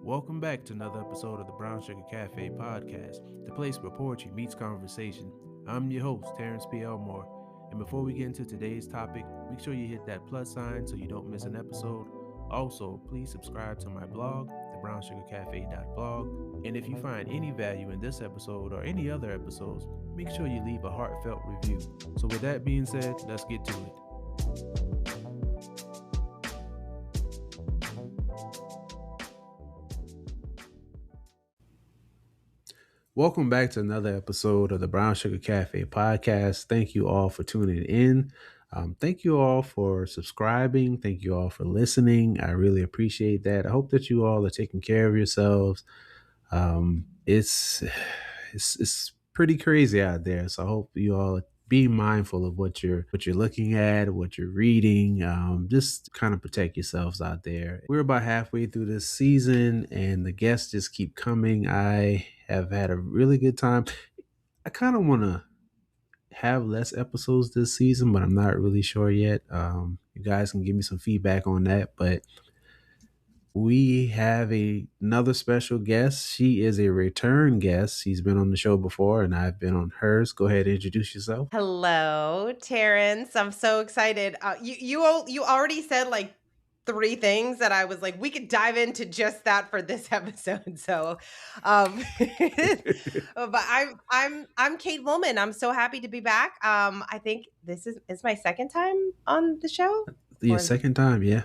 Welcome back to another episode of the Brown Sugar Cafe podcast, the place where poetry meets conversation. I'm your host, Terrence P. Elmore, and before we get into today's topic, make sure you hit that plus sign so you don't miss an episode. Also, please subscribe to my blog, thebrownssugarcafe.blog, and if you find any value in this episode or any other episodes, make sure you leave a heartfelt review. So with that being said, let's get to it. Welcome back to another episode of the Brown Sugar Cafe podcast. Thank you all for tuning in. Thank you all for subscribing. Thank you all for listening. I really appreciate that. I hope that you all are taking care of yourselves. It's pretty crazy out there, so I hope you all be mindful of what you're looking at, what you're reading. Just kind of protect yourselves out there. We're about halfway through this season, and the guests just keep coming. I have had a really good time. I kind of want to have less episodes this season, but I'm not really sure yet. You guys can give me some feedback on that, but we have another special guest. She is a return guest. She's been on the show before, and I've been on hers. Go ahead and introduce yourself. Hello, Terrence. I'm so excited. You already said like three things that I was like, we could dive into just that for this episode. So, but I'm Kate Volman. I'm so happy to be back. I think this is my second time on the show. Your Or second time, yeah.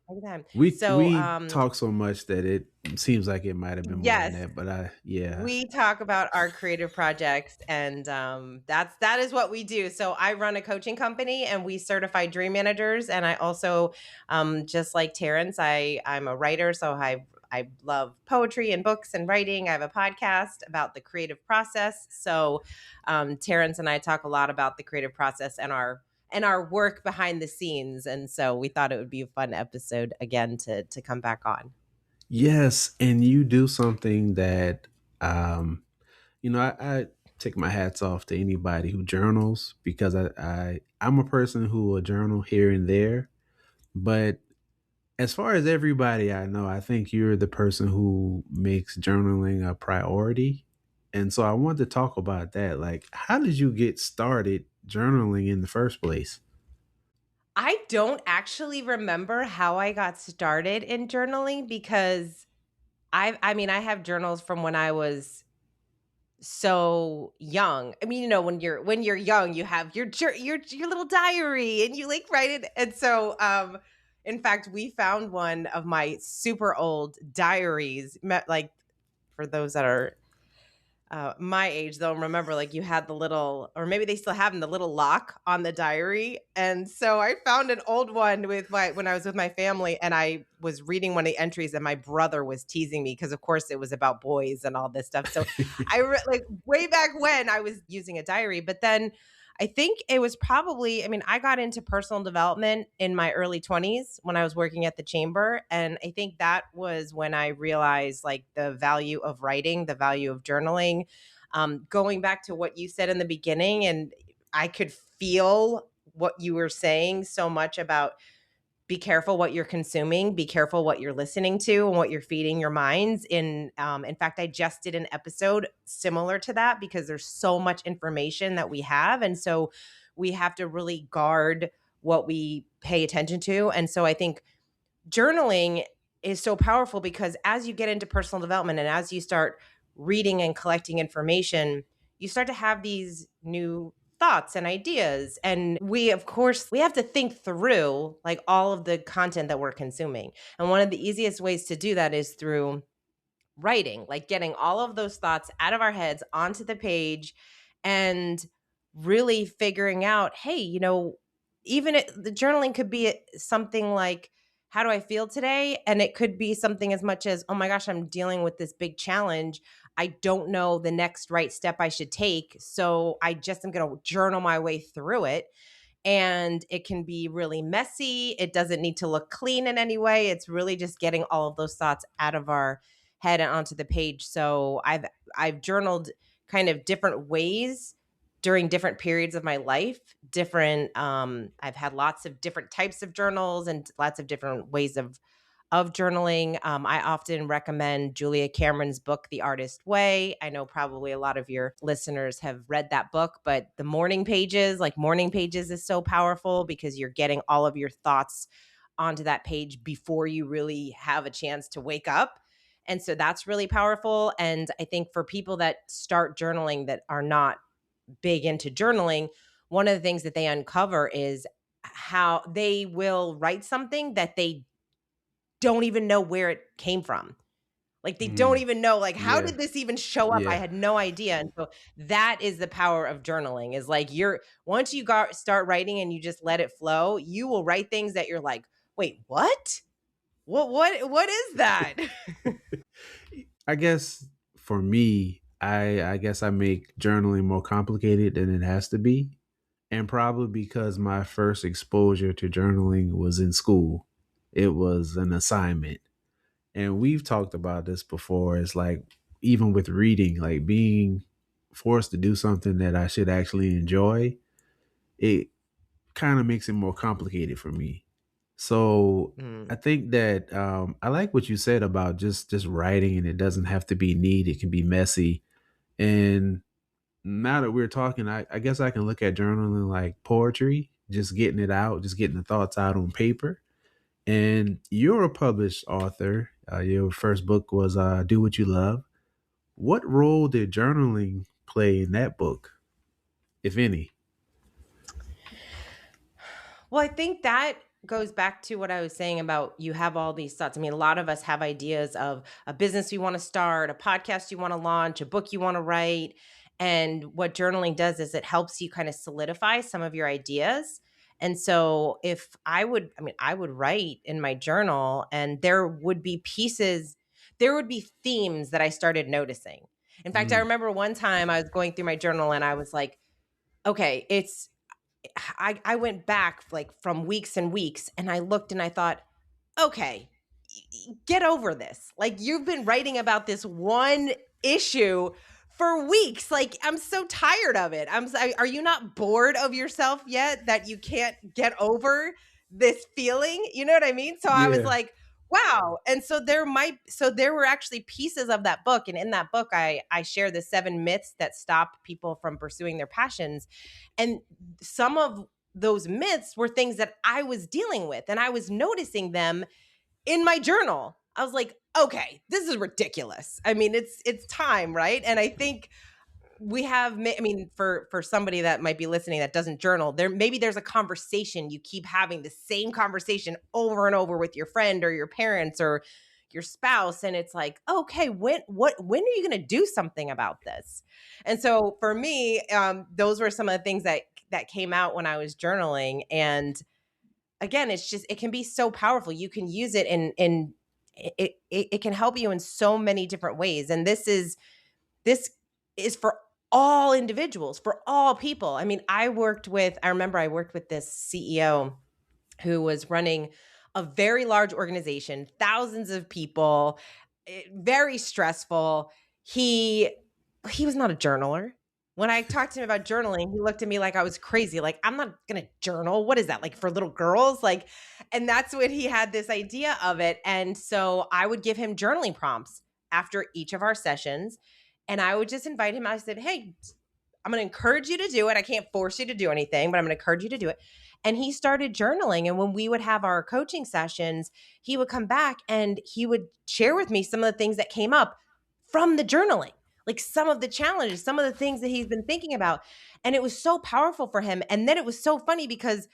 second time. We So, we talk so much that it seems like it might have been more than yes. that, but yeah. We talk about our creative projects, and that is what we do. So I run a coaching company, and we certify dream managers. And I also, just like Terrence, I'm a writer, so I love poetry and books and writing. I have a podcast about the creative process. So Terrence and I talk a lot about the creative process and our work behind the scenes. And so we thought it would be a fun episode again to come back on. Yes, and you do something that um I take my hats off to anybody who journals because I'm a person who will journal here and there, but as far as everybody I know, I think you're the person who makes journaling a priority. And so I wanted to talk about that. Like, how did you get started journaling in the first place? I don't actually remember how I got started in journaling because I mean I have journals from when I was so young. I mean, when you're young, you have your little diary and you like write it. And so in fact, we found one of my super old diaries, like for those that are my age, they'll remember like you had the little, or maybe they still have them, the little lock on the diary. And so I found an old one when I was with my family, and I was reading one of the entries, and my brother was teasing me because, of course, it was about boys and all this stuff. So like way back when I was using a diary, but then I think it was probably, I mean, I got into personal development in my early 20s when I was working at the chamber. And I think that was when I realized like the value of writing, the value of journaling. Going back to what you said in the beginning, and I could feel what you were saying so much about be careful what you're consuming, be careful what you're listening to and what you're feeding your minds. In fact, I just did an episode similar to that because there's so much information that we have, and so we have to really guard what we pay attention to. And so I think journaling is so powerful because as you get into personal development and as you start reading and collecting information, you start to have these new thoughts and ideas. And we, of course, we have to think through like all of the content that we're consuming. And one of the easiest ways to do that is through writing, like getting all of those thoughts out of our heads onto the page and really figuring out, hey, the journaling could be something like, how do I feel today? And it could be something as much as, oh my gosh, I'm dealing with this big challenge. I don't know the next right step I should take. So I just am going to journal my way through it. And it can be really messy. It doesn't need to look clean in any way. It's really just getting all of those thoughts out of our head and onto the page. So I've journaled kind of different ways during different periods of my life. I've had lots of different types of journals and lots of different ways of of journaling. I often recommend Julia Cameron's book, The Artist Way. I know probably a lot of your listeners have read that book, but the morning pages, like morning pages, is so powerful because you're getting all of your thoughts onto that page before you really have a chance to wake up. And so that's really powerful. And I think for people that start journaling that are not big into journaling, one of the things that they uncover is how they will write something that they don't even know where it came from. Like they don't Mm, even know, like, how yeah, did this even show up? I yeah. had no idea. And so that is the power of journaling, is like you're once you got start writing and you just let it flow, you will write things that you're like, wait, what? What is that? I guess for me, I guess I make journaling more complicated than it has to be. And probably because my first exposure to journaling was in school. It was an assignment. And we've talked about this before. It's like even with reading, like being forced to do something that I should actually enjoy, it kind of makes it more complicated for me. So I Mm. think that I like what you said about just writing, and it doesn't have to be neat. It can be messy. And now that we're talking, I guess I can look at journaling like poetry, just getting it out, just getting the thoughts out on paper. And you're a published author. Your first book was "Do What You Love." What role did journaling play in that book, if any? Well, I think that goes back to what I was saying about you have all these thoughts. I mean, a lot of us have ideas of a business you want to start, a podcast you want to launch, a book you want to write. And what journaling does is it helps you kind of solidify some of your ideas. And so if I would, I mean, I would write in my journal and there would be pieces, there would be themes that I started noticing. In fact, I Mm, remember one time I was going through my journal and I was like, okay, I went back like from weeks and weeks and I looked and I thought, okay, get over this. Like you've been writing about this one issue for weeks. Like I'm so tired of it. Are you not bored of yourself yet that you can't get over this feeling? You know what I mean? So I was yeah. like, wow. And so there were actually pieces of that book, and in that book I share the 7 myths that stop people from pursuing their passions. And some of those myths were things that I was dealing with and I was noticing them in my journal. I was like, okay, this is ridiculous. I mean, it's time, right? And I think we have I mean, for somebody that might be listening that doesn't journal, there maybe there's a conversation you keep having the same conversation over and over with your friend or your parents or your spouse, and it's like, okay, when are you going to do something about this? And so for me, those were some of the things that came out when I was journaling. And again, it's just it can be so powerful. You can use it in it can help you in so many different ways. And this is for all individuals, for all people. I mean, I remember I worked with this CEO who was running a very large organization, thousands of people, very stressful. He was not a journaler. When I talked to him about journaling, he looked at me like I was crazy. Like, I'm not going to journal. What is that? Like for little girls? Like, and that's when he had this idea of it. And so I would give him journaling prompts after each of our sessions. And I would just invite him. I said, hey, I'm going to encourage you to do it. I can't force you to do anything, but I'm going to encourage you to do it. And he started journaling. And when we would have our coaching sessions, he would come back and he would share with me some of the things that came up from the journaling, like some of the challenges, some of the things that he's been thinking about. And it was so powerful for him. And then it was so funny because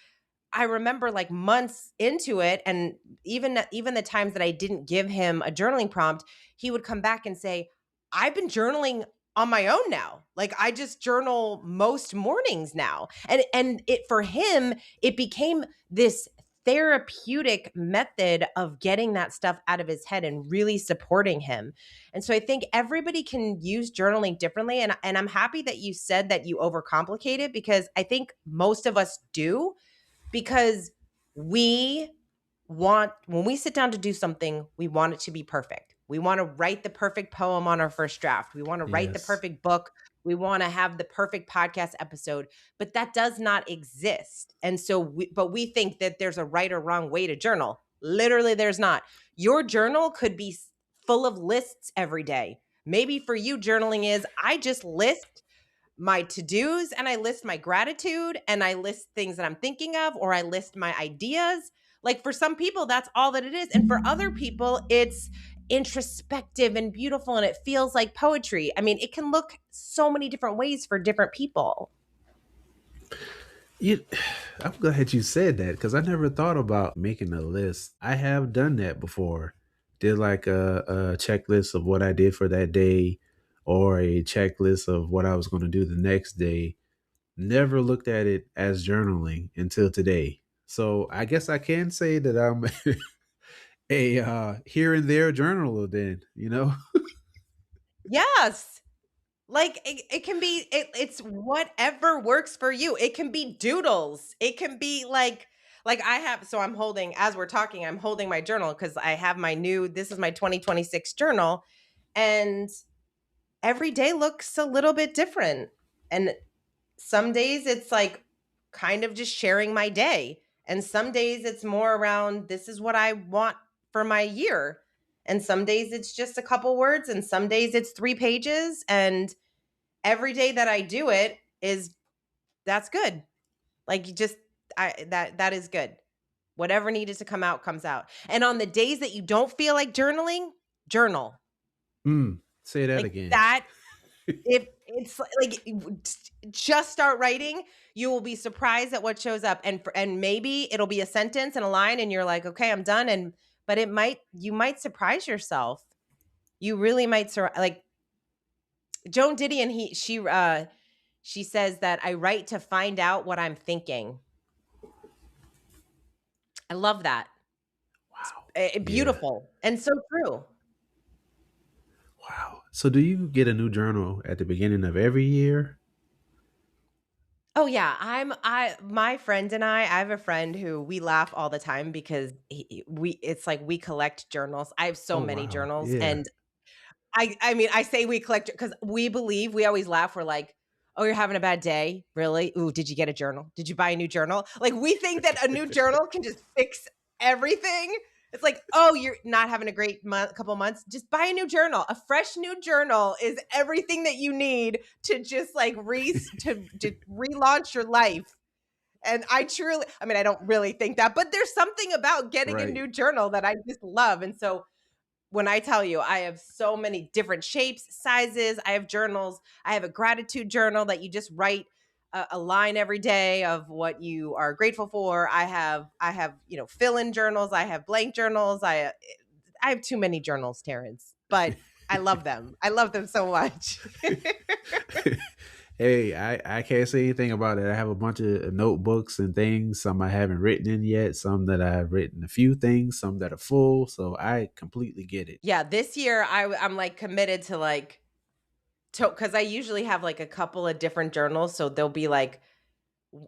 I remember like months into it, and even the times that I didn't give him a journaling prompt, he would come back and say, "I've been journaling on my own now. Like I just journal most mornings now." And it for him, it became this therapeutic method of getting that stuff out of his head and really supporting him. And so I think everybody can use journaling differently, and I'm happy that you said that you overcomplicate it, because I think most of us do, because we want, when we sit down to do something, we want it to be perfect. We want to write the perfect poem on our first draft. We want to write the Yes. perfect book. We want to have the perfect podcast episode, but that does not exist. And so but we think that there's a right or wrong way to journal. Literally, there's not. Your journal could be full of lists every day. Maybe for you, journaling is I just list my to-dos and I list my gratitude and I list things that I'm thinking of or I list my ideas. Like for some people that's all that it is, and for other people it's introspective and beautiful and it feels like poetry. I mean, it can look so many different ways for different people. You, I'm glad you said that because I never thought about making a list. I have done that before. Did like a checklist of what I did for that day or a checklist of what I was going to do the next day. Never looked at it as journaling until today. So I guess I can say that I'm a here and there journaler then, you know? Yes. Like it can be it's whatever works for you. It can be doodles. It can be like I have, so I'm holding, as we're talking, I'm holding my journal because I have my new, this is my 2026 journal, and every day looks a little bit different. And some days it's like kind of just sharing my day. And some days it's more around this is what I want for my year. And some days it's just a couple words and some days it's 3 pages. And every day that I do it is that's good. Like you just that is good. Whatever needed to come out comes out. And on the days that you don't feel like journaling, journal. Say that Like again. that, if it's like just start writing, you will be surprised at what shows up, and maybe it'll be a sentence and a line and you're like, okay, I'm done. And but it might, you might surprise yourself. You really might like Joan Didion, she says that I write to find out what I'm thinking. I love that. Wow. Yeah. Beautiful and so true. Wow. So do you get a new journal at the beginning of every year? Oh yeah, I my friend and I have a friend who we laugh all the time because we it's like we collect journals. I have so Oh many wow. journals, Yeah. and I mean, I say we collect because we believe, we always laugh. We're like, "Oh, you're having a bad day? Really? Ooh, did you get a journal? Did you buy a new journal?" Like we think that a new journal can just fix everything. It's like, "Oh, you're not having a great month, couple months. Just buy a new journal. A fresh new journal is everything that you need to just like to relaunch your life." And I truly, I mean, I don't really think that, but there's something about getting a Right. new journal that I just love. And so when I tell you, I have so many different shapes, sizes. I have journals. I have a gratitude journal that you just write a line every day of what you are grateful for. I have fill-in journals. I have blank journals. I have too many journals, Terrence, but I love them. I love them so much. Hey, I can't say anything about it. I have a bunch of notebooks and things. Some I haven't written in yet. Some that I've written a few things. Some that are full. So I completely get it. Yeah, this year I'm like committed to like to because I usually have like a couple of different journals, so there'll be like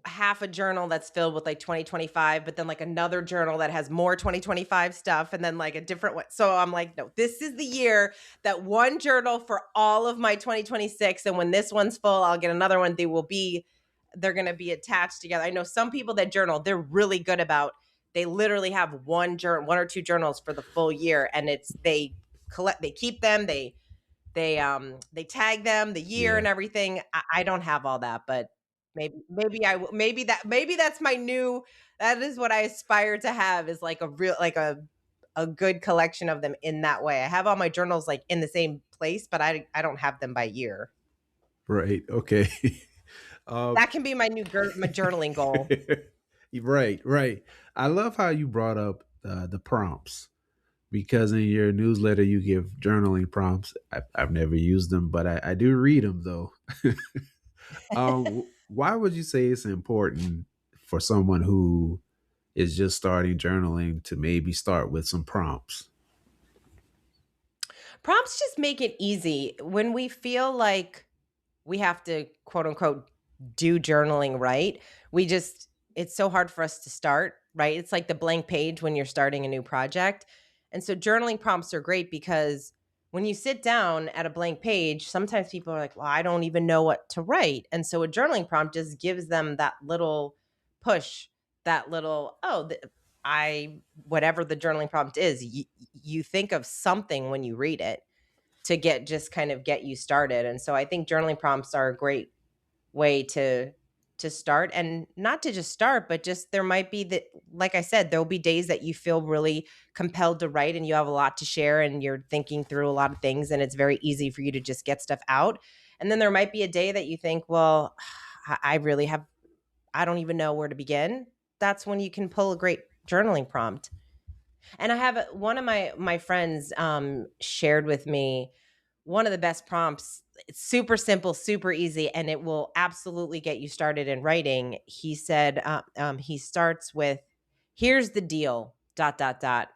half a journal that's filled with like 2025, but then like another journal that has more 2025 stuff, and then like a different one. So I'm like, no, this is the year that one journal for all of my 2026. And when this one's full, I'll get another one. They're going to be attached together. I know some people that journal, they're really good about, they literally have one or two journals for the full year. And they collect, they keep them, they tag them the year Yeah. and everything. I don't have all that, but maybe I will. Maybe that's my new. That is what I aspire to have, is like a real, like a good collection of them in that way. I have all my journals like in the same place, but I don't have them by year. Right. Okay. um, That can be my new my journaling goal. right. Right. I love how you brought up the prompts because in your newsletter you give journaling prompts. I've never used them, but I do read them though. Why would you say it's important for someone who is just starting journaling to maybe start with some prompts? Prompts just make it easy when we feel like we have to quote unquote do journaling right. We just, it's so hard for us to start, right? It's like the blank page when you're starting a new project. And so journaling prompts are great because when you sit down at a blank page, sometimes people are like, well, I don't even know what to write. And so a journaling prompt just gives them that little push, that little, oh, I whatever the journaling prompt is, you think of something when you read it to get just kind of get you started. And so I think journaling prompts are a great way to start, and not to just start, but just there might be that, like I said, there'll be days that you feel really compelled to write and you have a lot to share and you're thinking through a lot of things and it's very easy for you to just get stuff out. And then there might be a day that you think, well, I really have, I don't even know where to begin. That's when you can pull a great journaling prompt. And I have one of my friends shared with me one of the best prompts. It's super simple, super easy, and it will absolutely get you started in writing. He said he starts with, "Here's the deal." Dot dot dot.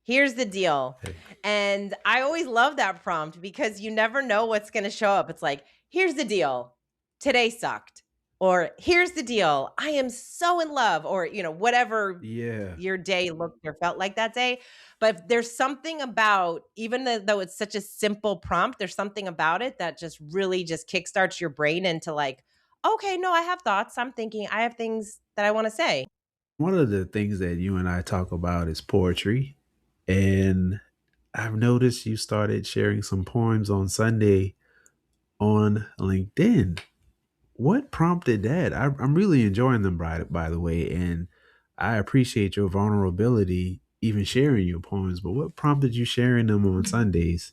Here's the deal. Hey. And I always love that prompt because you never know what's going to show up. It's like, here's the deal. Today sucked. Or here's the deal. I am so in love. Or, whatever Yeah. your day looked or felt like that day. But there's something about, even though it's such a simple prompt, there's something about it that just really just kickstarts your brain into like, okay, no, I have thoughts. I'm thinking, I have things that I want to say. One of the things that you and I talk about is poetry. And I've noticed you started sharing some poems on Sunday on LinkedIn. What prompted that? I'm really enjoying them, by the way. And I appreciate your vulnerability, even sharing your poems. But what prompted you sharing them on Sundays?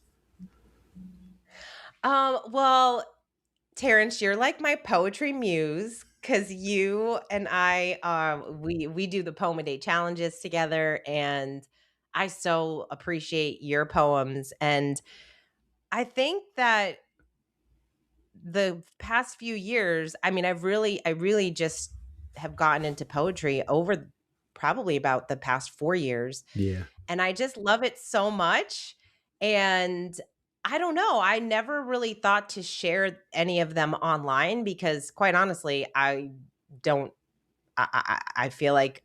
Well, Terrence, you're like my poetry muse because you and I, we do the poem a day challenges together, and I so appreciate your poems. And I think that the past few years, I mean, I really just have gotten into poetry over probably about the past 4 years, Yeah. and I just love it so much. And I don't know, I never really thought to share any of them online because, quite honestly, don't I feel like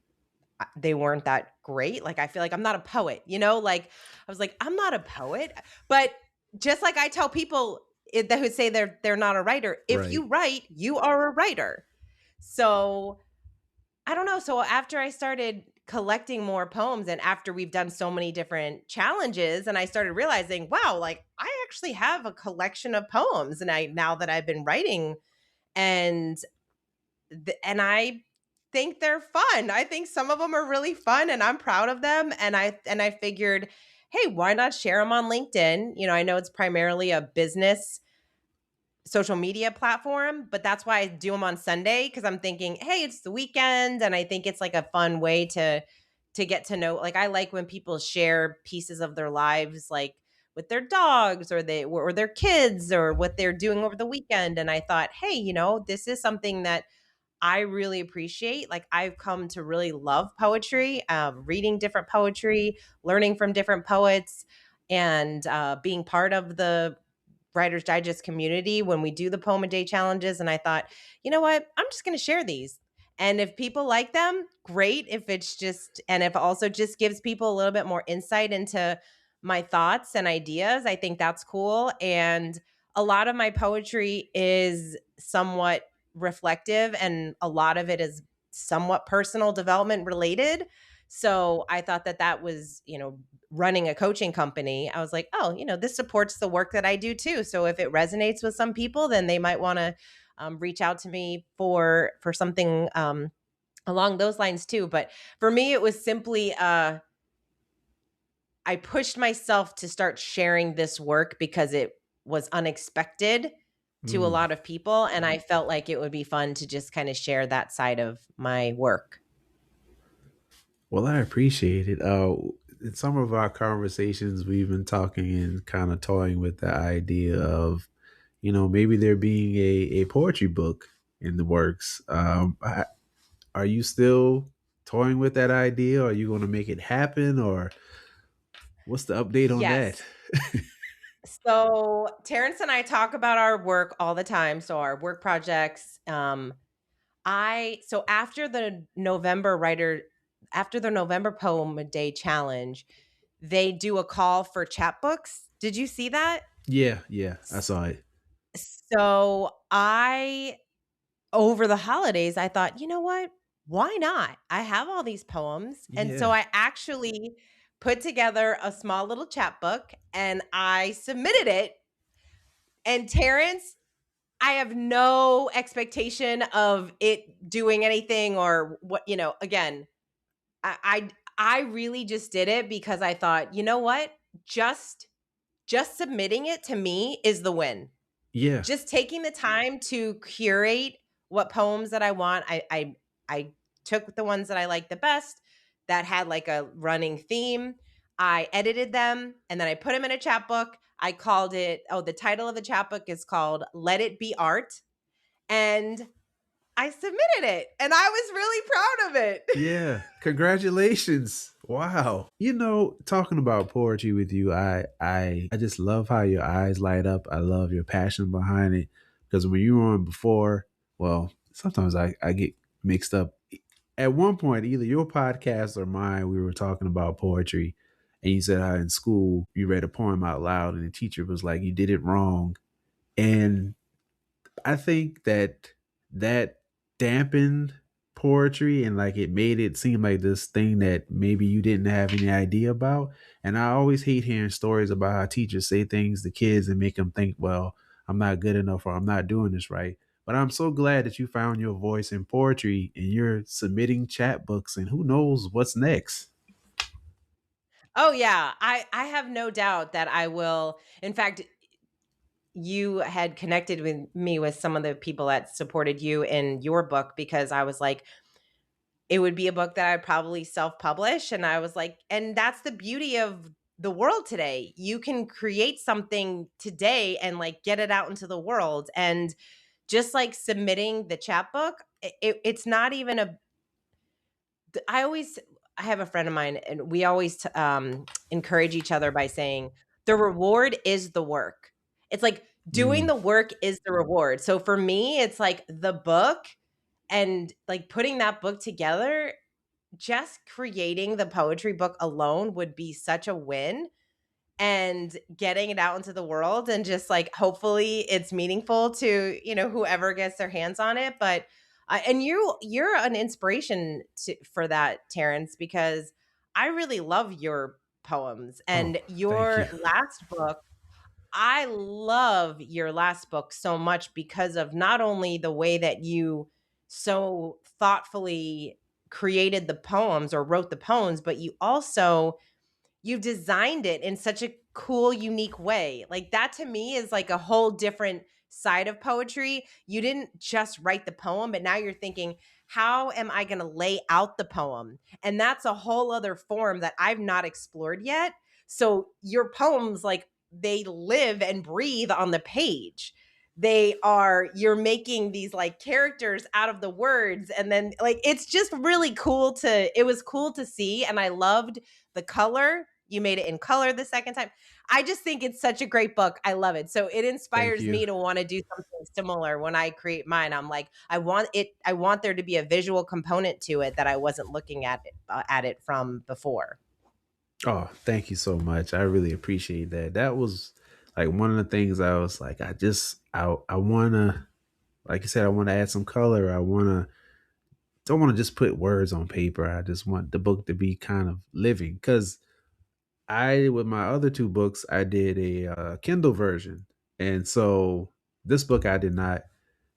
they weren't that great. Like, I feel like I'm not a poet, Like, I was like, I'm not a poet. But just like I tell people that who say they're not a writer, if Right. you write, you are a writer. So I don't know. So after I started collecting more poems and after we've done so many different challenges, and I started realizing, wow, like I actually have a collection of poems, and I now that I've been writing, and and I think they're fun. I think some of them are really fun and I'm proud of them, and I figured, hey, why not share them on LinkedIn? I know it's primarily a business social media platform, but that's why I do them on Sunday, because I'm thinking, hey, it's the weekend, and I think it's like a fun way to get to know. Like, I like when people share pieces of their lives, like with their dogs or their kids or what they're doing over the weekend. And I thought, hey, this is something that I really appreciate. Like, I've come to really love poetry, reading different poetry, learning from different poets, and being part of the Writer's Digest community when we do the poem a day challenges. And I thought, you know what? I'm just going to share these. And if people like them, great. If it's just, and if it also just gives people a little bit more insight into my thoughts and ideas, I think that's cool. And a lot of my poetry is somewhat reflective, and a lot of it is somewhat personal development related. So I thought that was, running a coaching company, I was like, oh, this supports the work that I do too. So if it resonates with some people, then they might want to reach out to me for something along those lines too. But for me, it was simply I pushed myself to start sharing this work because it was unexpected to a Mm. lot of people, and I felt like it would be fun to just kind of share that side of my work. Well, I appreciate it. In some of our conversations, we've been talking and kind of toying with the idea of, maybe there being a poetry book in the works. Are you still toying with that idea? Are you going to make it happen, or what's the update on that? Yes. So Terrence and I talk about our work all the time. So our work projects. I so after the November Poem Day Challenge, they do a call for chapbooks. Did you see that? Yeah, yeah, I S- saw it. So I over the holidays, I thought, you know what? why not? I have all these poems. And so Yeah. I actually put together a small little chapbook and I submitted it. And Terrence, I have no expectation of it doing anything or what, again, I I really just did it because I thought, you know what? Just just submitting it to me is the win. Yeah. Just taking the time to curate what poems that I want. I took the ones that I liked the best that had like a running theme. I edited them and then I put them in a chapbook. I called it, oh, the title of the chapbook is called Let It Be Art. And I submitted it and I was really proud of it. Yeah. Congratulations. Wow. Talking about poetry with you, I just love how your eyes light up. I love your passion behind it. Because when you were on before, well, sometimes I get mixed up. At one point, either your podcast or mine, we were talking about poetry. And you said how in school you read a poem out loud and the teacher was like, you did it wrong. And I think that dampened poetry and like it made it seem like this thing that maybe you didn't have any idea about. And I always hate hearing stories about how teachers say things to kids and make them think, well, I'm not good enough or I'm not doing this right. But I'm so glad that you found your voice in poetry and you're submitting chat books and who knows what's next. Oh yeah, I have no doubt that I will. In fact, you had connected with me with some of the people that supported you in your book because I was like, it would be a book that I'd probably self-publish. And I was like, and that's the beauty of the world today. You can create something today and like get it out into the world. And just like submitting the chapbook, it's not even a I always I have a friend of mine, and we always encourage each other by saying the reward is the work. It's like doing Mm, the work is the reward. So for me, it's like the book and like putting that book together. Just creating the poetry book alone would be such a win, and getting it out into the world and just like hopefully it's meaningful to whoever gets their hands on it. But and you're an inspiration for that, Terrence, because I really love your poems oh, and thank your you. last book. I love your last book so much because of not only the way that you so thoughtfully created the poems or wrote the poems, but you designed it in such a cool, unique way. Like that to me is like a whole different side of poetry. You didn't just write the poem, but now you're thinking, how am I going to lay out the poem? And that's a whole other form that I've not explored yet. So your poems, like they live and breathe on the page. You're making these like characters out of the words. And then like, it's just really it was cool to see. And I loved the color. You made it in color the second time. I just think it's such a great book. I love it. So it Thank inspires you. me to want to do something similar when I create mine. I'm like, I want there to be a visual component to it that I wasn't looking at it from before. Oh, thank you so much. I really appreciate that. That was like one of the things I was like, I wanna, like you said, I want to add some color. Don't want to just put words on paper. I just want the book to be kind of living. Because with my other two books, I did a Kindle version, and so this book I did not.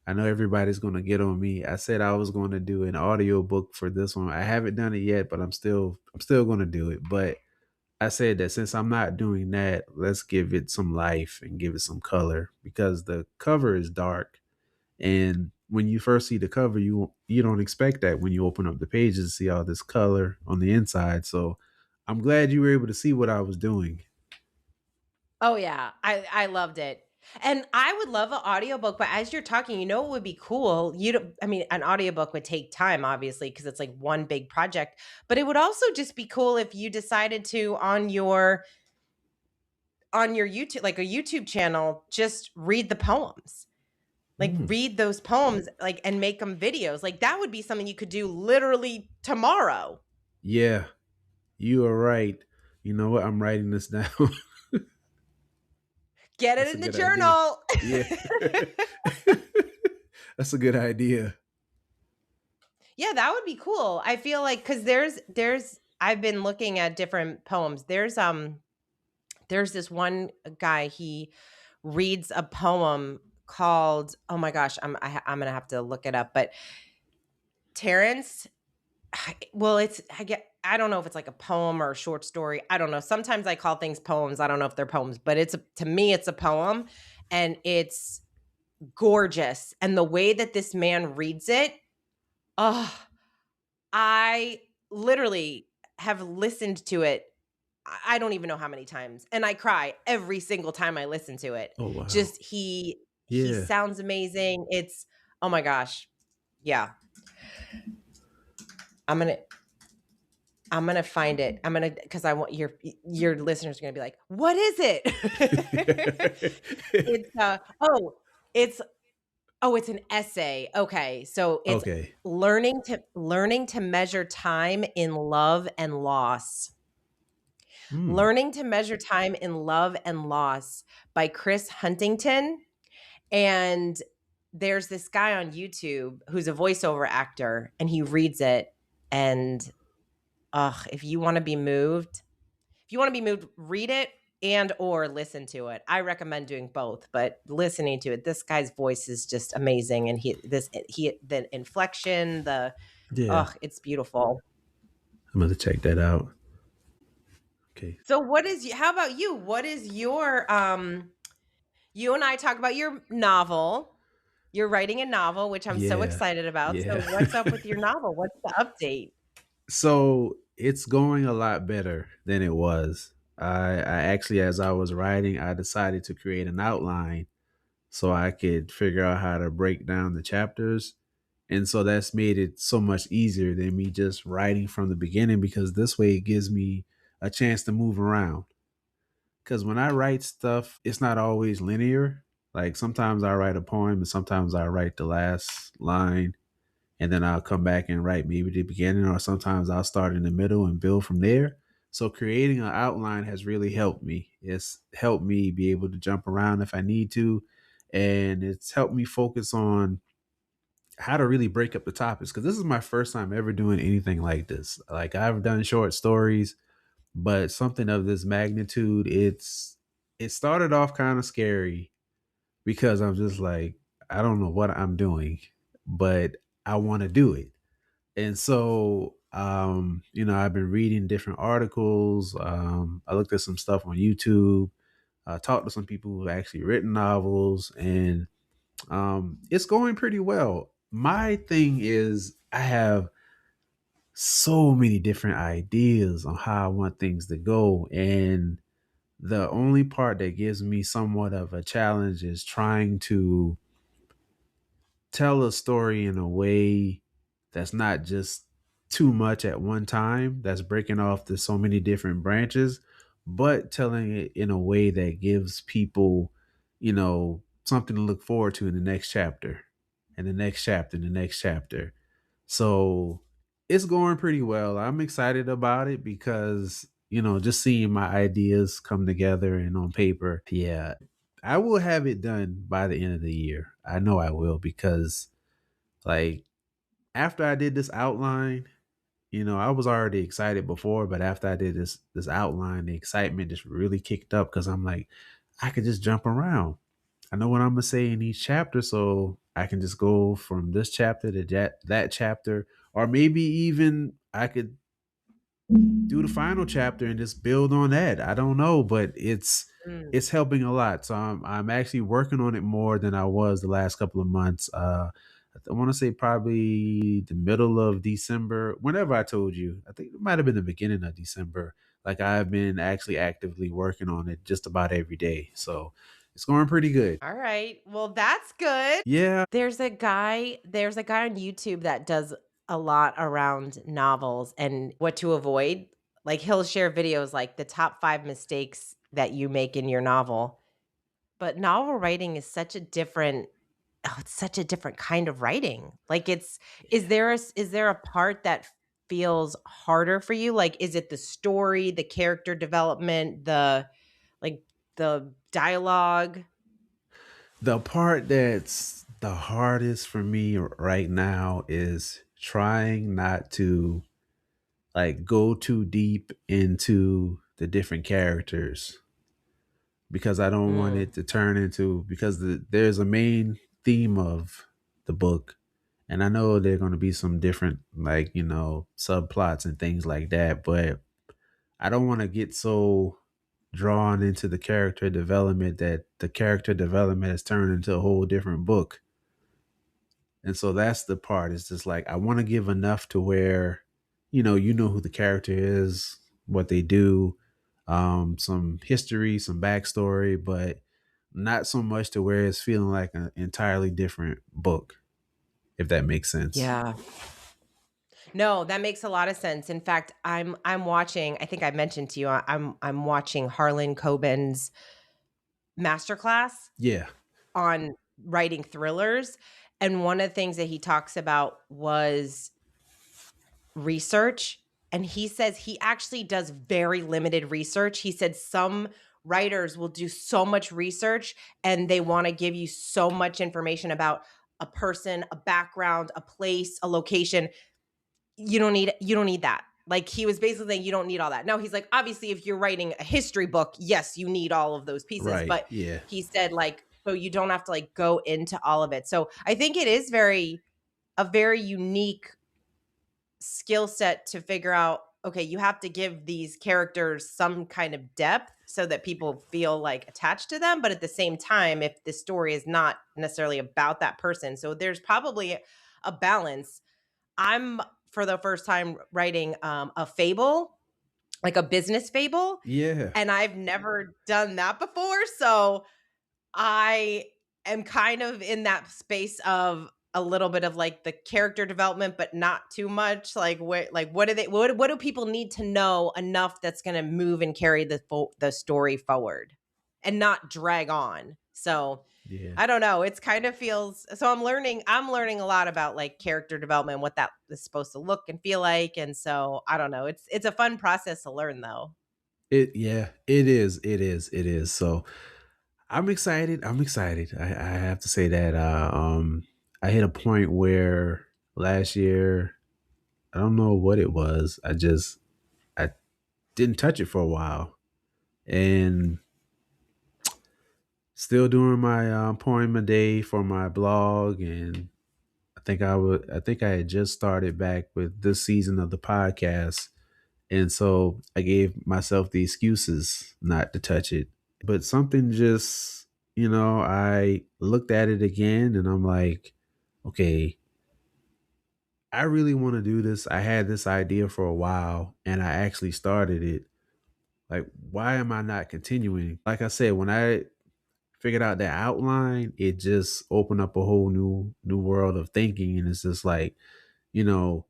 I know everybody's going to get on me. I said I was going to do an audio book for this one. I haven't done it yet, but I'm still going to do it. But I said that since I'm not doing that, let's give it some life and give it some color because the cover is dark. And when you first see the cover, you don't expect that when you open up the pages to see all this color on the inside. So I'm glad you were able to see what I was doing. Oh yeah, I loved it. And I would love an audiobook, but as you're talking, what would be cool? You don't, I mean, an audiobook would take time, obviously, because it's like one big project. But it would also just be cool if you decided to on your YouTube, like a YouTube channel, just read the poems. Like Mm, read those poems, like and make them videos. Like that would be something you could do literally tomorrow. yeah, you are right. You know what? I'm writing this down. Get it That's a in the good idea. journal. Yeah. That's a good idea. Yeah, that would be cool. I feel like cuz there's I've been looking at different poems. There's this one guy, he reads a poem called, oh my gosh, I'm going to have to look it up, but Terrence, well, I don't know if it's like a poem or a short story. I don't know. Sometimes I call things poems. I don't know if they're poems, but to me it's a poem, and it's gorgeous. And the way that this man reads it, oh, I literally have listened to it. I don't even know how many times, and I cry every single time I listen to it. Oh wow. Just he Yeah. sounds amazing. It's, oh my gosh. Yeah. I'm going to I'm gonna find it. I'm gonna, because I want your listeners are gonna be like, "What is it?" It's it's it's an essay. Okay, so it's Okay. learning to measure time in love and loss. Hmm. Learning to measure time in love and loss by Chris Huntington. And there's this guy on YouTube who's a voiceover actor, and he reads it. And if you want to be moved, read it and or listen to it. I recommend doing both, but listening to it, this guy's voice is just amazing, and the inflection, Yeah. it's beautiful. I'm gonna check that out. Okay. So how about you? What is your you and I talk about your novel. You're writing a novel, which I'm so Yeah. excited about. So Yeah. what's up with your novel? What's the update? So it's going a lot better than it was. I actually, as I was writing, I decided to create an outline so I could figure out how to break down the chapters. And so that's made it so much easier than me just writing from the beginning, because this way it gives me a chance to move around. Because when I write stuff, it's not always linear. Like sometimes I write a poem and sometimes I write the last line and then I'll come back and write maybe the beginning, or sometimes I'll start in the middle and build from there. So creating an outline has really helped me. It's helped me be able to jump around if I need to, and it's helped me focus on how to really break up the topics, because this is my first time ever doing anything like this. Like I've done short stories, but something of this magnitude, it started off kind of scary because I'm just like, I don't know what I'm doing, but I want to do it. And so, I've been reading different articles. I looked at some stuff on YouTube. I talked to some people who've actually written novels, and it's going pretty well. My thing is, I have so many different ideas on how I want things to go, and the only part that gives me somewhat of a challenge is trying to tell a story in a way that's not just too much at one time, that's breaking off to so many different branches, but telling it in a way that gives people, something to look forward to in the next chapter and the next chapter and the next chapter. So it's going pretty well. I'm excited about it because, just seeing my ideas come together and on paper, yeah, I will have it done by the end of the year. I know I will, because like after I did this outline, I was already excited before, but after I did this outline, the excitement just really kicked up because I'm like, I could just jump around. I know what I'm gonna say in each chapter, so I can just go from this chapter to that chapter, or maybe even I could do the final chapter and just build on that. I don't know, but Mm. it's helping a lot. So I'm actually working on it more than I was the last couple of months. I want to say probably the middle of December. Whenever I told you, I think it might have been the beginning of December. Like I've been actually actively working on it just about every day. So it's going pretty good. All right. Well, that's good. Yeah. There's a guy on YouTube that does a lot around novels and what to avoid. Like he'll share videos like the top 5 mistakes that you make in your novel. But novel writing is it's such a different kind of writing. Like is there a part that feels harder for you? Like is it the story, the character development, like the dialogue? The part that's the hardest for me right now is trying not to like go too deep into the different characters because I don't want Mm, it to turn into because there's a main theme of the book, and I know there are going to be some different like subplots and things like that, but I don't want to get so drawn into the character development that the character development has turned into a whole different book. And so that's the part. It's just like I want to give enough to where, you know who the character is, what they do, some history, some backstory, but not so much to where it's feeling like an entirely different book, if that makes sense. yeah. No, that makes a lot of sense. In fact, I'm watching, I think I mentioned to you, I'm watching Harlan Coben's masterclass Yeah. on writing thrillers, and one of the things that he talks about was research, and he says he actually does very limited research. He said some writers will do so much research and they want to give you so much information about a person, a background, a place, a location. You don't need that. Like he was basically saying you don't need all that. Now he's like obviously if you're writing a history book, yes, you need all of those pieces, Right. but Yeah. he said like so you don't have to like go into all of it. So I think it is very unique skill set to figure out okay, you have to give these characters some kind of depth so that people feel like attached to them, but at the same time if the story is not necessarily about that person, so there's probably a balance. I'm for the first time writing a fable, like a business fable, Yeah. and I've never done that before. So I am kind of in that space of a little bit of like the character development, but not too much. What do they what do people need to know enough that's going to move and carry the story forward and not drag on. So Yeah. I don't know. It's kind of feels so I'm learning a lot about like character development, what that is supposed to look and feel like. And so I don't know. It's a fun process to learn though. Yeah, it is. It is. It is. So I'm excited. I'm excited. I have to say that I hit a point where last year, I don't know what it was. I didn't touch it for a while. And still doing my poem a day for my blog, and I think I had just started back with this season of the podcast. And so I gave myself the excuses not to touch it. But something just, I looked at it again and I'm like, okay, I really want to do this. I had this idea for a while and I actually started it. Like, why am I not continuing? Like I said, when I figured out that outline, it just opened up a whole new world of thinking. And it's just like, you know,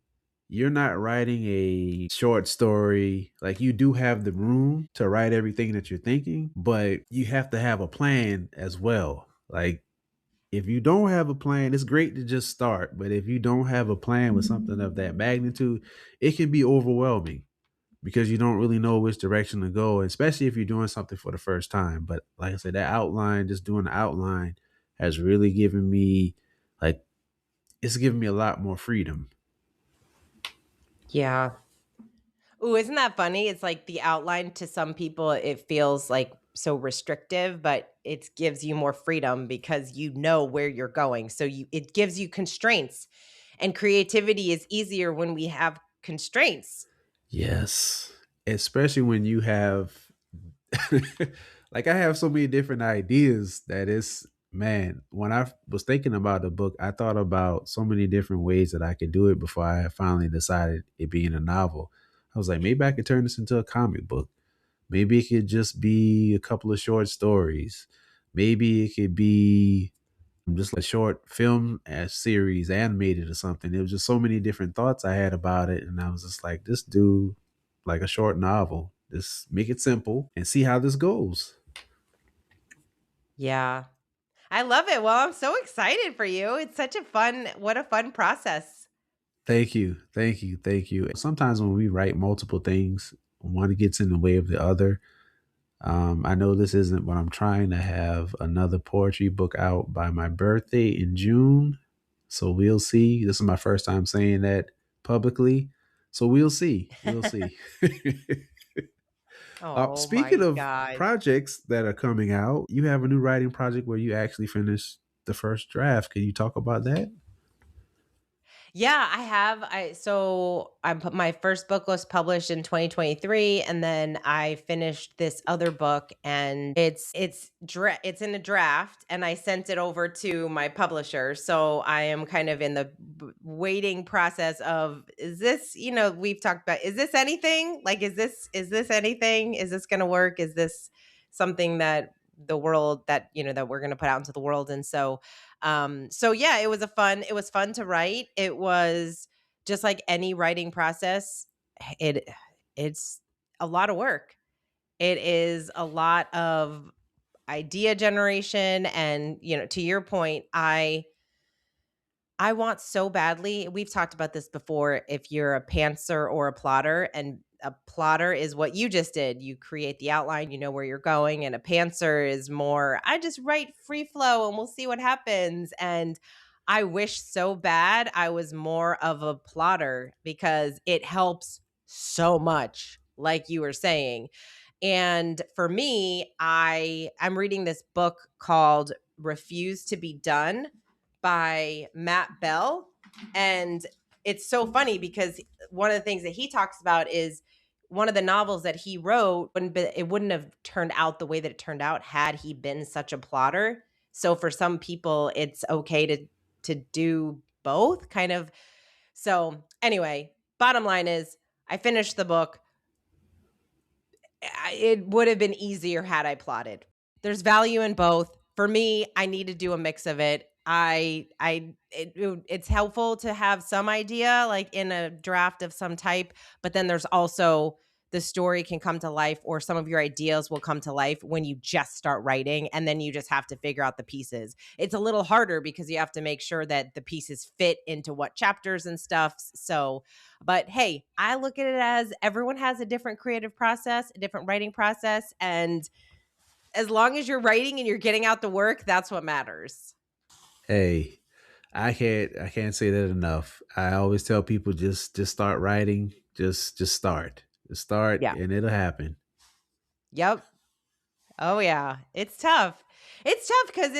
you're not writing a short story. Like you do have the room to write everything that you're thinking, but you have to have a plan as well. Like if you don't have a plan, it's great to just start, but if you don't have a plan with something of that magnitude, it can be overwhelming because you don't really know which direction to go, especially if you're doing something for the first time. But like I said, that outline, just doing the outline has really given me like it's given me a lot more freedom. Yeah. Ooh, isn't that funny? It's like the outline to some people, it feels like so restrictive, but it gives you more freedom because you know where you're going. So it gives you constraints. And creativity is easier when we have constraints. Yes. Especially when you have like I have so many different ideas that it's man, when I was thinking about the book, I thought about so many different ways that I could do it before I finally decided it being a novel. I was like, maybe I could turn this into a comic book. Maybe it could just be a couple of short stories. Maybe it could be just a short film series, animated or something. There was just so many different thoughts I had about it, and I was just like, "Just do like a short novel. Just make it simple and see how this goes." Yeah. I love it. Well, I'm so excited for you. It's such a fun, what a fun process. Thank you, thank you, thank you. Sometimes when we write multiple things, one gets in the way of the other. I know this isn't, but I'm trying to have another poetry book out by my birthday in June. So we'll see. This is my first time saying that publicly. So we'll see. We'll see. Oh Speaking my of god. projects that are coming out, you have a new writing project where you actually finished the first draft. Can you talk about that? Yeah, I have. I put my first book was published in 2023, and then I finished this other book, and it's in a draft, and I sent it over to my publisher. So I am kind of in the waiting process of, is this, we've talked about, is this anything? Like, is this anything? Is this going to work? Is this something that the world that we're going to put out into the world? And so yeah, it was fun to write. It was just like any writing process. It it's a lot of work. It is a lot of idea generation, and to your point, I want so badly. We've talked about this before. If you're a pantser or a plotter, and a plotter is what you just did. You create the outline, you know where you're going, and a pantser is more, I just write free flow and we'll see what happens. And I wish so bad I was more of a plotter, because it helps so much, like you were saying. And for me, I'm reading this book called Refuse to Be Done by Matt Bell. And it's so funny because one of the things that he talks about is one of the novels that he wrote, it wouldn't have turned out the way that it turned out had he been such a plotter. So for some people, it's okay to do both, kind of. So anyway, bottom line is, I finished the book. It would have been easier had I plotted. There's value in both. For me, I need to do a mix of it. It's helpful to have some idea, like in a draft of some type, but then there's also, the story can come to life, or some of your ideas will come to life when you just start writing, and then you just have to figure out the pieces. It's a little harder because you have to make sure that the pieces fit into what chapters and stuff. So, but hey, I look at it as everyone has a different creative process, a different writing process, and as long as you're writing and you're getting out the work, that's what matters. Hey, I can't say that enough. I always tell people, just start writing. Just start. Just start Yeah. and it'll happen. Yep. Oh yeah, it's tough. It's tough because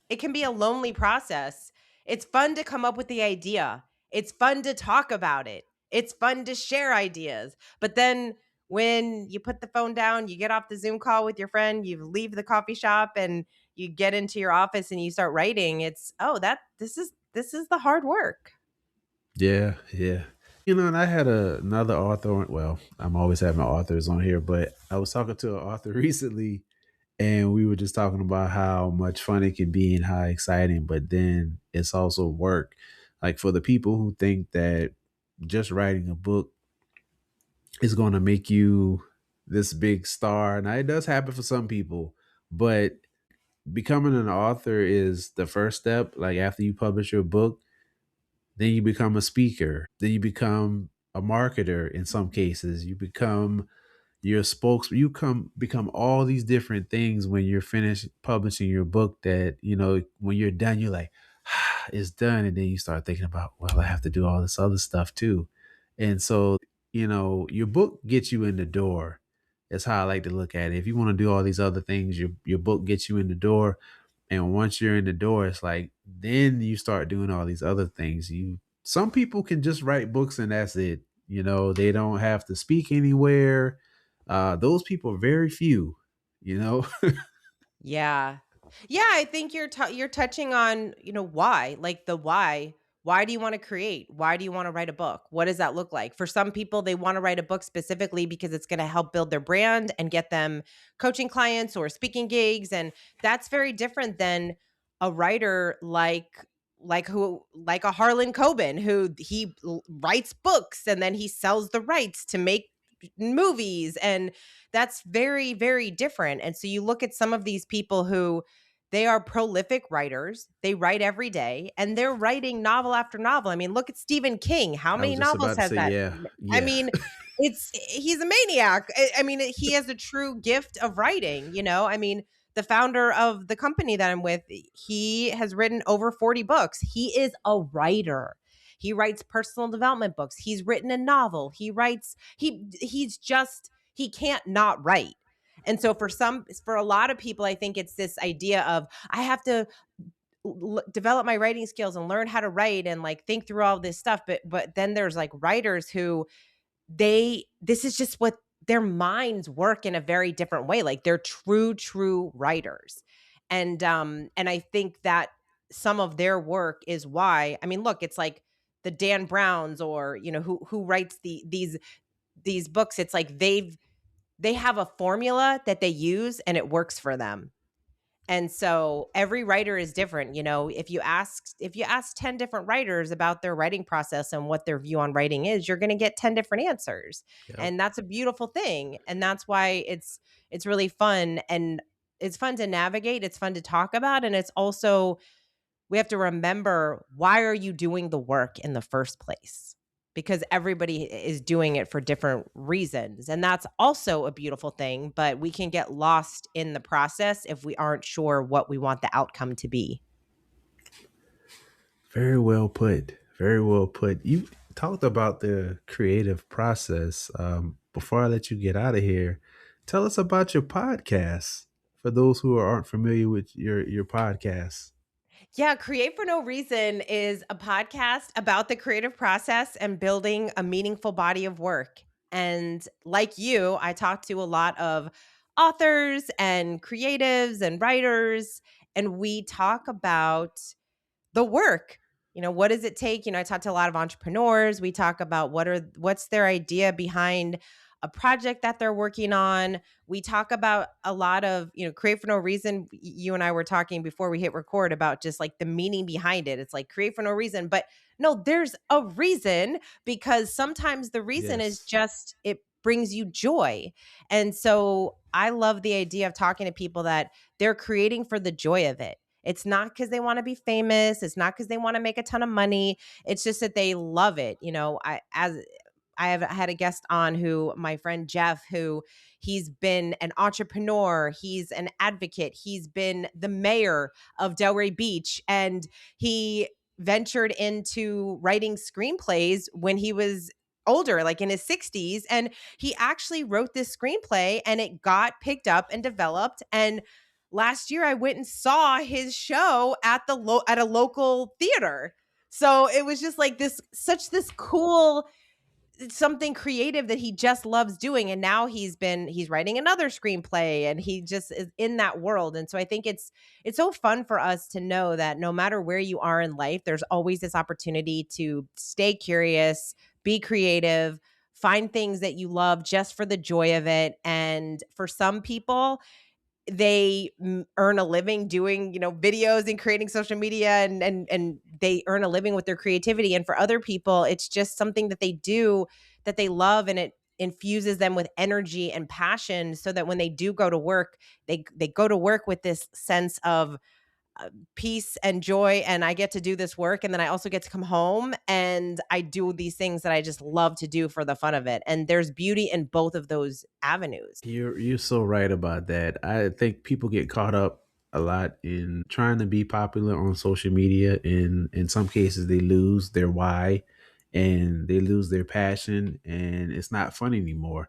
it can be a lonely process. It's fun to come up with the idea. It's fun to talk about it. It's fun to share ideas. But then when you put the phone down, you get off the Zoom call with your friend, you leave the coffee shop, and you get into your office and you start writing, it's, oh, that this is the hard work. Yeah, yeah. And I had another author. Well, I'm always having authors on here, but I was talking to an author recently, and we were just talking about how much fun it can be and how exciting, but then it's also work. Like for the people who think that just writing a book is going to make you this big star. Now, it does happen for some people, but becoming an author is the first step. Like after you publish your book, then you become a speaker, then you become a marketer in some cases. You become your spokesman. You become all these different things when you're finished publishing your book, that, when you're done, you're like, it's done. And then you start thinking about, well, I have to do all this other stuff too. And so, your book gets you in the door. That's how I like to look at it. If you want to do all these other things, your book gets you in the door. And once you're in the door, it's like, then you start doing all these other things. Some people can just write books and that's it. They don't have to speak anywhere. Those people are very few, you know? Yeah. Yeah, I think you're touching on, why, like the why. Why do you want to create? Why do you want to write a book? What does that look like? For some people, they want to write a book specifically because it's going to help build their brand and get them coaching clients or speaking gigs, and that's very different than a writer like a Harlan Coben, who writes books and then he sells the rights to make movies, and that's very, very different. And so you look at some of these people who, they are prolific writers. They write every day and they're writing novel after novel. I mean, look at Stephen King. How I many was just novels about to has say, that? yeah, I yeah. mean, he's a maniac. I mean, he has a true gift of writing, I mean, the founder of the company that I'm with, he has written over 40 books. He is a writer. He writes personal development books. He's written a novel. He can't not write. And so for a lot of people, I think it's this idea of I have to develop my writing skills and learn how to write and like think through all this stuff. But then there's like writers who this is just what their minds work in a very different way. Like they're true writers. And I think that some of their work is why, I mean, look, it's like the Dan Browns or, who writes these books. It's like they have a formula that they use and it works for them. And so every writer is different. If you ask 10 different writers about their writing process and what their view on writing is, you're going to get 10 different answers. Yep. And that's a beautiful thing. And that's why it's really fun, and it's fun to navigate, it's fun to talk about, and it's also, we have to remember, why are you doing the work in the first place? Because everybody is doing it for different reasons. And that's also a beautiful thing, but we can get lost in the process if we aren't sure what we want the outcome to be. Very well put. Very well put. You talked about the creative process. Before I let you get out of here, tell us about your podcast for those who aren't familiar with your podcast. Yeah, Create for No Reason is a podcast about the creative process and building a meaningful body of work. And like you, I talk to a lot of authors and creatives and writers, and we talk about the work. What does it take? I talk to a lot of entrepreneurs. We talk about what's their idea behind a project that they're working on. We talk about a lot of, Create for No Reason. You and I were talking before we hit record about just like the meaning behind it. It's like create for no reason, but no, there's a reason, because sometimes the reason is Yes. just it brings you joy. And so I love the idea of talking to people that they're creating for the joy of it. It's not because they want to be famous. It's not because they want to make a ton of money. It's just that they love it. I have had a guest on, who my friend Jeff, who he's been an entrepreneur, he's an advocate, he's been the mayor of Delray Beach, and he ventured into writing screenplays when he was older, like in his 60s, and he actually wrote this screenplay and it got picked up and developed. And last year I went and saw his show at at a local theater. So it was just like this cool, something creative that he just loves doing. And now he's writing another screenplay, and he just is in that world. And so I think it's so fun for us to know that no matter where you are in life, there's always this opportunity to stay curious, be creative, find things that you love just for the joy of it. And for some people, they earn a living doing, videos and creating social media, and they earn a living with their creativity. And for other people, it's just something that they do, that they love, and it infuses them with energy and passion, so that when they do go to work, they go to work with this sense of peace and joy, and I get to do this work, and then I also get to come home and I do these things that I just love to do for the fun of it. And there's beauty in both of those avenues. You're so right about that. I think people get caught up a lot in trying to be popular on social media, and in some cases they lose their why and they lose their passion, and it's not fun anymore.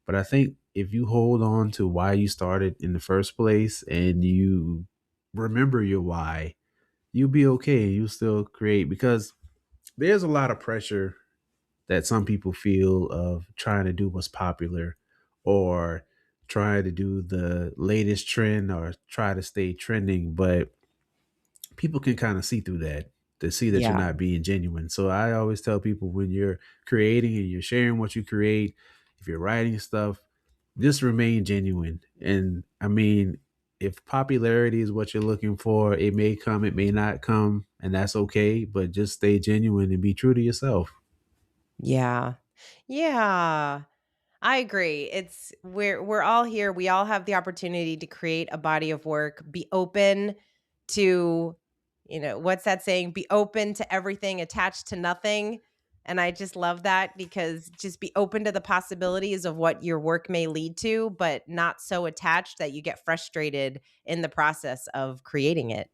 But I think if you hold on to why you started in the first place and you remember your why, you'll be okay and you'll still create, because there's a lot of pressure that some people feel of trying to do what's popular, or try to do the latest trend, or try to stay trending. But people can kind of see through that, to see that you're Yeah. not being genuine. So I always tell people, when you're creating and you're sharing what you create, if you're writing stuff, just remain genuine. And I mean, if popularity is what you're looking for, it may come, it may not come, and that's okay. But just stay genuine and be true to yourself. Yeah. Yeah. I agree. We're all here. We all have the opportunity to create a body of work. Be open to, what's that saying? Be open to everything, attached to nothing. And I just love that because just be open to the possibilities of what your work may lead to, but not so attached that you get frustrated in the process of creating it.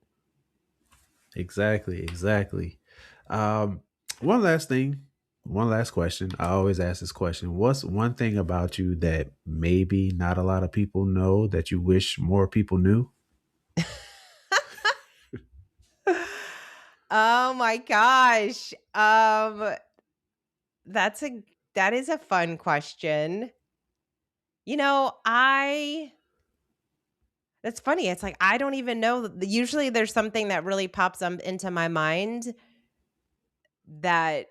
Exactly, exactly. Um, one last thing, one last question. I always ask this question. What's one thing about you that maybe not a lot of people know that you wish more people knew? Oh my gosh. That's a that is a fun question. You know, I That's funny. It's like I don't even know. Usually there's something that really pops into my mind that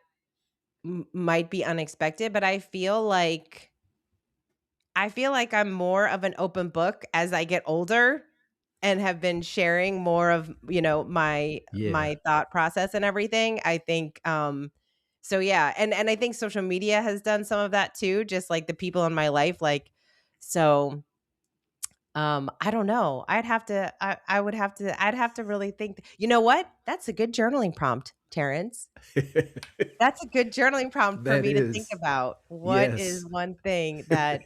might be unexpected, but I feel like I'm more of an open book as I get older and have been sharing more of, Yeah. my thought process and everything. I think so yeah, and I think social media has done some of that too, just like the people in my life so I don't know. I'd have to really think. You know what? That's a good journaling prompt, Terrence. That's a good journaling prompt for That me to think is. about. What is Yes. one thing that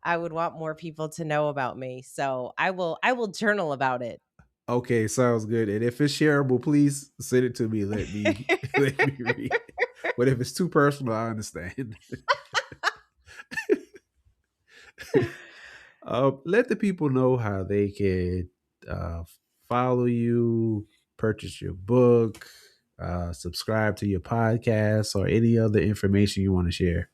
I would want more people to know about me? So I will journal about it. Okay, sounds good. And if it's shareable, please send it to me. Let me let me read. But if it's too personal, I understand. Let the people know how they can uh, follow you, purchase your book, subscribe to your podcast, or any other information you want to share.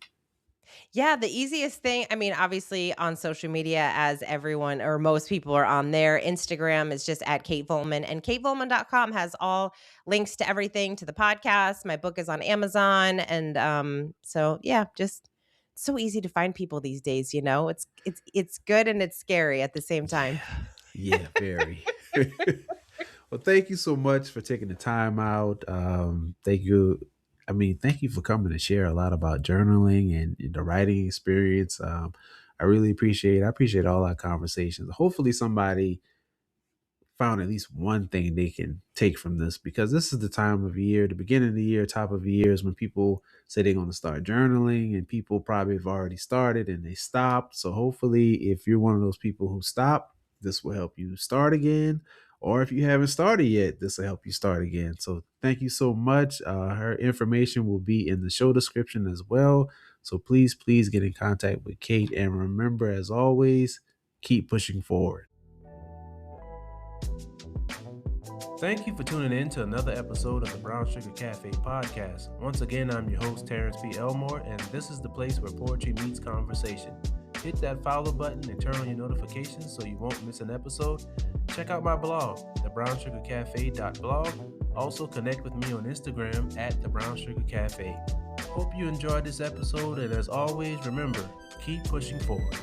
Yeah, the easiest thing, I mean, obviously on social media, as everyone or most people are on there. Instagram is just at Kate Volman, and katevolman.com has all links to everything, to the podcast. My book is on Amazon. And so yeah, just so easy to find people these days, you know? It's good and it's scary at the same time. Yeah, yeah, very. Well, thank you so much for taking the time out. Thank you. I mean, thank you for coming to share a lot about journaling and the writing experience. I really appreciate. I appreciate all our conversations. Hopefully, somebody found at least one thing they can take from this, because this is the time of year, the beginning of the year, top of the year is when people say they're going to start journaling, and people probably have already started and they stopped. So hopefully, if you're one of those people who stop, this will help you start again. Or if you haven't started yet, this will help you start again. So thank you so much. Her information will be in the show description as well. So please, please get in contact with Kate. And remember, as always, keep pushing forward. Thank you for tuning in to another episode of the Brown Sugar Cafe podcast. Once again, I'm your host, Terrence P. Elmore, and this is the place where poetry meets conversation. Hit that follow button and turn on your notifications so you won't miss an episode. Check out my blog, thebrownsugarcafe.blog. Also connect with me on Instagram at The Brown Sugar Cafe. Hope you enjoyed this episode, and as always, remember, keep pushing forward.